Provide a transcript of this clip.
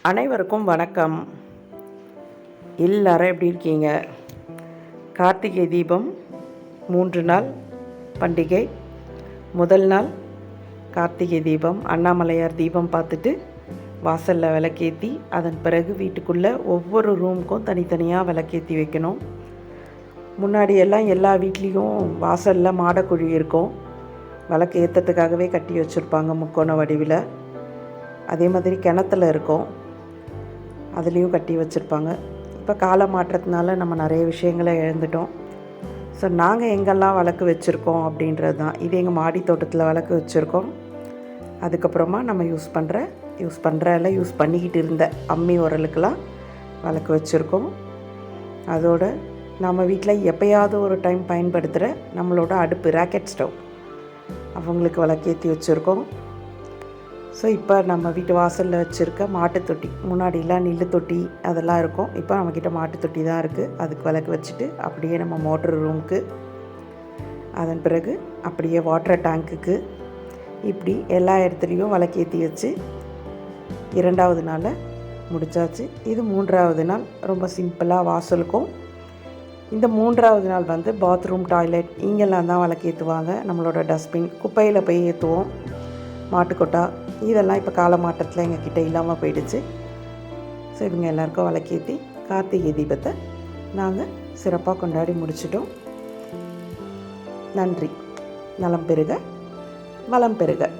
அனைவருக்கும் வணக்கம். எல்லாரும் எப்படி இருக்கீங்க? கார்த்திகை தீபம் 3 நாள் பண்டிகை. முதல் நாள் கார்த்திகை தீபம், அண்ணாமலையார் தீபம் பார்த்துட்டு வாசலில் விளக்கேற்றி, அதன் பிறகு வீட்டுக்குள்ளே ஒவ்வொரு ரூமுக்கும் தனித்தனியாக விளக்கேற்றி வைக்கணும். முன்னாடியெல்லாம் எல்லா வீட்லேயும் வாசலில் மாடக்குழி இருக்கும். விளக்கு ஏற்றத்துக்காகவே கட்டி வச்சுருப்பாங்க முக்கோண வடிவில். அதே மாதிரி கிணத்துல இருக்கும், அதுலேயும் கட்டி வச்சுருப்பாங்க. இப்போ கால மாற்றத்தினால நம்ம நிறைய விஷயங்களை இழந்துட்டோம். ஸோ நாங்கள் எங்கெல்லாம் விளக்கு வச்சுருக்கோம் அப்படின்றது தான் இது. எங்கள் மாடி தோட்டத்தில் விளக்கு வச்சுருக்கோம். அதுக்கப்புறமா நம்ம யூஸ் பண்ணிக்கிட்டு இருந்த அம்மி உரலுக்கெல்லாம் விளக்கு வச்சுருக்கோம். அதோடு நம்ம வீட்டில் எப்போயாவது ஒரு டைம் பயன்படுத்துகிற நம்மளோட அடுப்பு, ராக்கெட் ஸ்டவ், அவங்களுக்கு விளக்கேற்றி வச்சுருக்கோம். ஸோ இப்போ நம்ம வீட்டு வாசலில் வச்சுருக்க மாட்டுத் தொட்டி, முன்னாடிலாம் நில்லு தொட்டி அதெல்லாம் இருக்கும். இப்போ நம்மக்கிட்ட மாட்டுத் தொட்டி தான் இருக்குது. அதுக்கு விளக்கு வச்சுட்டு அப்படியே நம்ம மோட்ரு ரூமுக்கு, அதன் பிறகு அப்படியே வாட்டர் டேங்க்குக்கு, இப்படி எல்லா இடத்துலையும் விளக்கேற்றி வச்சு 2வது நாளில் முடித்தாச்சு. இது 3வது நாள். ரொம்ப சிம்பிளாக வாசலுக்கும். இந்த 3வது நாள் பாத்ரூம், டாய்லெட் இங்கெல்லாம் தான் விளக்கேற்றுவாங்க. நம்மளோட டஸ்ட்பின், குப்பையில் போய் ஏற்றுவோம். மாட்டுக்கொட்டா இதெல்லாம் இப்போ கால மாற்றத்தில் எங்கள் கிட்டே இல்லாமல் போயிடுச்சு. ஸோ இவங்க எல்லாருக்கும் விளக்கேற்றி கார்த்திகை தீபத்தை நாங்கள் சிறப்பாக கொண்டாடி முடிச்சிட்டோம். நன்றி. நலம் பெறுக, வளம் பெறுக.